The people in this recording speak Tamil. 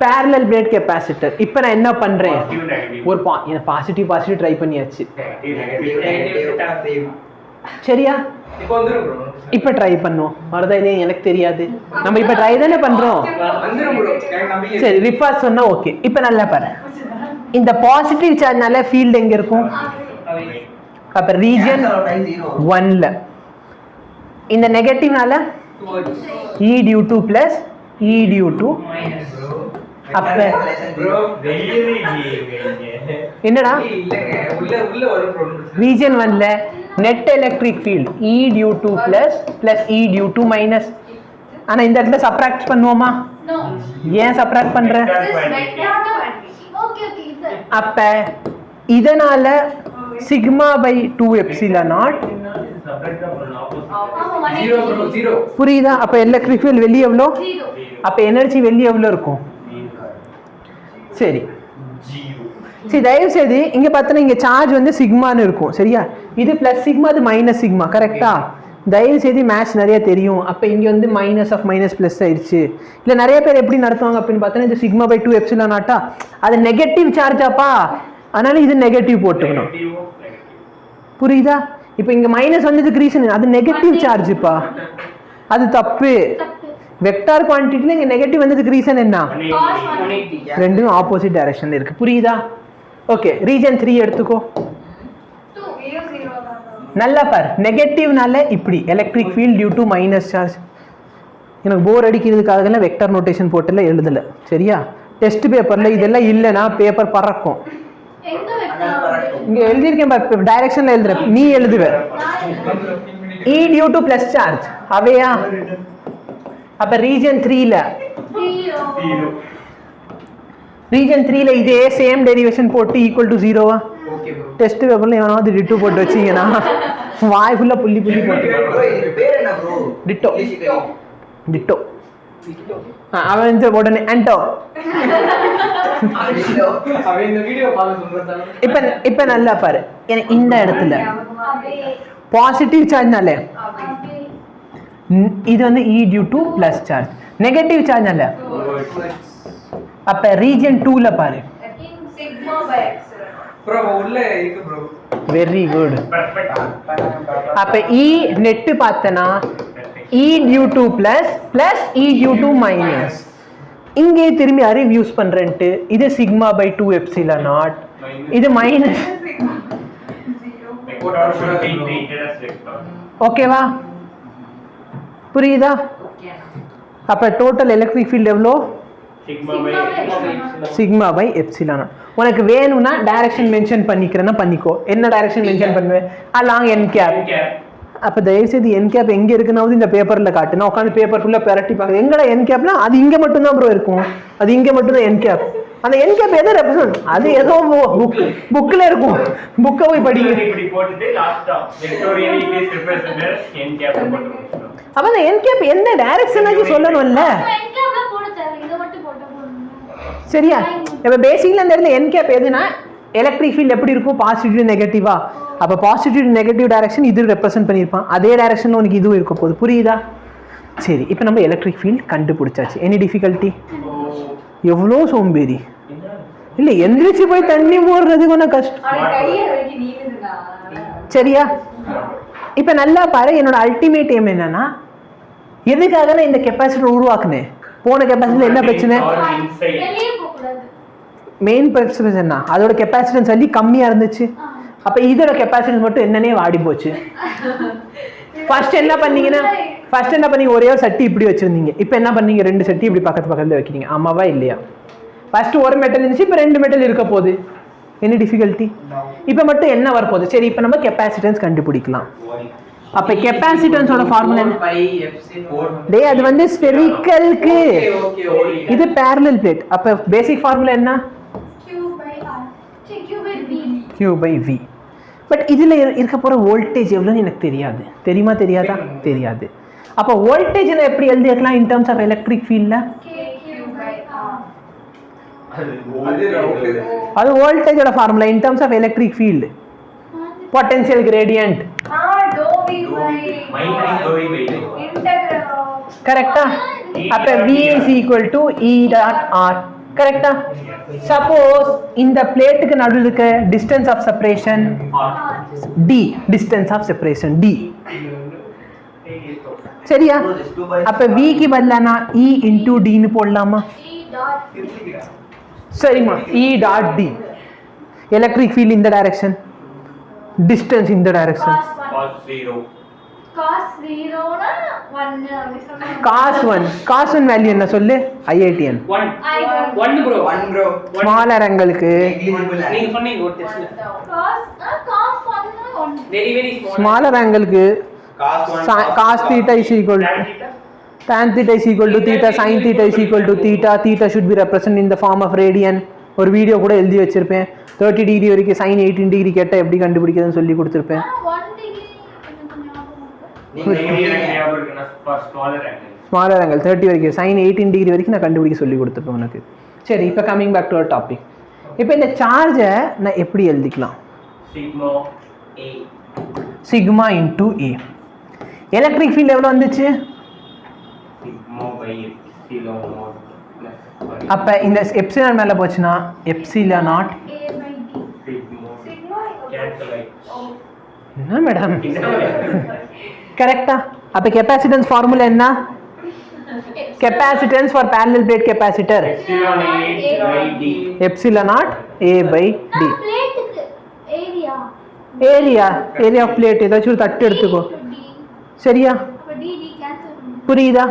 parallel plate capacitor. இப்போ நான் என்ன பண்றேன், ஒரு பாசிட்டிவ் ட்ரை பண்ணியாச்சு, சரியா? இப்போ ட்ரை பண்ணுவோம், வரதா இல்லையா எனக்கு தெரியாது, நம்ம இப்போ ட்ரை தானே பண்றோம். சரி, ரிவர்ஸ் சொன்னா ஓகே. இப்போ நல்லா பாரு, இந்த பாசிட்டிவ் சார்ஜ்னால ஃபீல்ட் எங்க இருக்கும், அப்ப ரீஜன் 1ல. இந்த நெகட்டிவ்னால E due to plus E due to அப்ப என்னடா ரீஜன் 1ல net electric field E due to plus E due to minus. ஆனா இந்த இடத்துல சப்ட்ராக்ட் பண்ணுவோமா? ஏன் சப்ட்ராக்ட் பண்ற? அப்ப இதனால சிக்மா பை 2 எப்சிலான் நாட் புரியுதா? அப்ப எலக்ட்ரிக் ஃபீல்ட் வெளியே எவ்வளோ, அப்ப எனர்ஜி வெளியே எவ்வளோ இருக்கும்? சரி சரி, தயவு செய்து இங்க பார்த்தோன்னா இங்க சார்ஜ் வந்து சிக்மான்னு இருக்கும், சரியா? இது பிளஸ் சிக்மா, அது மைனஸ் சிக்மா, கரெக்டா? தயவு செய்து மேத்ஸ் நிறைய தெரியும். அப்ப இங்க வந்து மைனஸ் ஆஃப் மைனஸ் பிளஸ் ஆயிடுச்சு. இல்ல நிறைய பேர் எப்படி நடத்துவாங்க அப்படின்னு பார்த்தோன்னா, இந்த சிக்மா பை 2 எப்சிலான் நாட்டா அது நெகட்டிவ் சார்ஜாப்பா, அதனால இது நெகட்டிவ் போட்டுக்கணும், புரியுதா? இப்போ இங்க மைனஸ் வந்ததுக்கு ரீசன் அது நெகட்டிவ் சார்ஜ்ப்பா, அது தப்பு. வெக்டார் குவான்டிட்டில இங்க நெகட்டிவ் வந்ததுக்கு ரீசன் என்ன? ரெண்டும் ஆப்போசிட் டைரக்ஷன்ல இருக்கு, புரியுதா? ஓகே, ரீஜன் 3 எடுத்துக்கோ. நல்லா பார், நெகட்டிவ்னால இப்படி electric field due to minus charge. எனக்கு போர் அடிக்கிறதுக்காக வெக்டார் நோட்டேஷன் போட்டுல எழுதல, சரியா? டெஸ்ட் பேப்பர்ல இதெல்லாம் இல்லைன்னா பேப்பர் பறக்கும். இங்க எழுதியிருக்கேன், டைரக்ஷன்ல எழுதுற, நீ எழுதுவ E due to plus charge அவையா? அப்ப ரீஜன் 3ல இதே சேம் டெரிவேஷன் போட்டு ஈக்குவல் டு 0வா? டெஸ்ட் பேப்பர்ல எவனாவது டிட்டோ போட்டு வச்சீங்கன்னா வாய் ஃபுல்லா புள்ளி புள்ளி போட்டு டிட்டோ டிட்டோ அவன் வந்து உடனே ஆண்டோ. இப்ப நல்லா பாரு, இந்த இடத்துல பாசிட்டிவ் சார்ஜ்னால இது வந்து E due to plus charge, negative சார்ஜ்னால அப்ப ரீஜன் 2ல பாரு, வெரி குட். அப்ப E நெட் பார்த்தனா E due to plus E due to minus. இங்கே திரும்பி அறிவு யூஸ் பண்றேன்ட்டு இது சிக்மா பை 2 எப்சிலான் நாட், இது மைனஸ், ஓகேவா? புரியுதா? அப்ப டோட்டல் எலக்ட்ரிக் ஃபீல்ட் எவ்வளோ? Sigma by epsilon naught. உனக்கு வேணும்னா டைரக்ஷன் மென்ஷன் பண்ணிக்கிறேன்னா பண்ணிக்கோ. என்ன டைரக்ஷன் மென்ஷன் பண்ணுவேன்? Along n cap. அப்ப தயவு செய்து என் கேப் எங்க இருக்குனாவது இந்த பேப்பர்ல காட்டு. நான் உட்காந்து பேப்பர் ஃபுல்லா பெரட்டி பார்க்க, எங்கடா என் கேப்னா அது இங்க மட்டும் தான் ப்ரோ இருக்கும், அது இங்க மட்டும் தான் என் கேப். அந்த என் கேப் எதை ரெப்ரசன்ட்? அது ஏதோ புக்ல இருக்கும், புக்க போய் படிங்க. அப்ப அந்த என் கேப் எந்த டைரக்ஷனாச்சு சொல்லணும்ல, சரியா? இப்ப பேசிக்கலா அந்த இடத்துல என் கேப் எதுனா எலக்ட்ரிக் ஃபீல்ட் எப்படி இருக்கும், பாசிட்டிவ் நெகட்டிவா. அப்ப பாசிட்டிவ் நெகட்டிவ் டைரக்ஷன் இது ரெப்ரசென்ட் பண்ணியிருப்பான், அதே டைரக்ஷன்ல உனக்கு இதுவும் இருக்க போகுது, புரியுதா? சரி, இப்போ நம்ம எலக்ட்ரிக் ஃபீல்ட் கண்டுபிடிச்சாச்சு. Any difficulty? எவ்வளோ சோம்பேறி இல்லை, எந்திரிச்சு போய் தண்ணி போடுறது கொஞ்சம் கஷ்டம், சரியா? இப்போ நல்லா பாரு, என்னோட அல்டிமேட் எய்ம் என்னன்னா, எதுக்காக நான் இந்த கெப்பாசிட்டர் உருவாக்குனேன்? போன கெப்பாசிட்டர் என்ன பிரச்சனை? மெயின் பிரச்சனை என்ன? அதோட கெப்பாசிட்டன்ஸ் அள்ளி கம்மியா இருந்துச்சு. அப்ப இதோட கெப்பாசிட்டன்ஸ் மட்டும் என்னன்னே வாடி போச்சு. ஃபர்ஸ்ட் என்ன பண்ணீங்க? ஒரே ஒரு சட்டி இப்படி வச்சிருந்தீங்க. இப்போ என்ன பண்ணீங்க? 2 சட்டி இப்படி பக்கத்துல வைக்கிறீங்க. ஆமாவா இல்லையா? ஃபர்ஸ்ட் ஒரு மெட்டல் இருந்துச்சு, இப்போ 2 மெட்டல் இருக்க போகுது. என்ன டிஃபிகல்ட்டி? இப்போ மட்டும் என்ன வரப்போகுது? சரி, இப்போ நம்ம கெப்பாசிட்டன்ஸ் கண்டுபிடிக்கலாம். அப்ப கெப்பாசிட்டன்ஸோட ஃபார்முலா என்ன? டேய், அது வந்து ஸ்பெரிக்கலுக்கு, இது parallel plate. அப்ப பேசிக் ஃபார்முலா என்ன? Q by V. பட் இதுல இருக்க போற வோல்டேஜ் எவ்வளவுன்னு எனக்கு தெரியாது. தெரியுமா தெரியாதா? தெரியாது. அப்ப வோல்டேஜ் எப்படி எழுதிக்கலாம் இன் டர்ம்ஸ் ஆஃப் எலக்ட்ரிக் ஃபீல்ட்ல? அது வோல்டேஜோட formula in terms of electric field. Potential gradient. கரெக்ட்டா? அப்ப V is equal to E dot R. கரெக்டா? சப்போஸ் இந்த பிளேட்டுக்கு நடுவுல இருக்க distance of separation D, distance of separation D. சரியா? அப்ப V க்கு பதிலா நான் E into D ன்னு போடலாமா? சரிமா, E dot D. Electric field in the direction, distance in the direction. Cos 0 na 1 cos 1 value என்ன சொல்லு? IITN 1 bro ஸ்மாலர் ஆங்கிளுக்கு நீங்க சொன்னீங்க ஒரு டெஸ்ட்ல cos 1 very very ஸ்மாலர் ஆங்கிளுக்கு cos theta is equal to tan theta is equal to theta, sin theta is equal to theta. Theta should be represented in the form of radian. ஒரு வீடியோ கூட எழுதி வச்சிருப்பேன். 30 டிகிரி வரைக்கும் sin 18 டிகிரி கேட்டா எப்படி கண்டுபிடிக்கிறதுன்னு சொல்லி கொடுத்திருப்பேன். ஸ்மாலர் ஆங்கிள் 30 வரைக்கும் sin 18 டிகிரி வரைக்கும் நான் கண்டுபிடிக்க சொல்லி கொடுத்துருப்பேன் உனக்கு. சரி, இப்போ coming back to our topic. இப்போ இந்த சார்ஜை நான் எப்படி எழுதிக்கலாம்? Sigma into A. Electric field எவ்வளோ வந்துச்சு? அப்போ இந்த எப்சிலான் மேலே போச்சுன்னா எப்சிலான் நாட் என்ன மேடம் கரெக்டா? அப்போ கெப்பாசிட்டன்ஸ் ஃபார்முலா என்ன? capacitance for parallel plate capacitor epsilon naught A by D. area of plate ஏதாச்சும் ஒரு தட்டு எடுத்துக்கோ. சரியா? புரியுதா?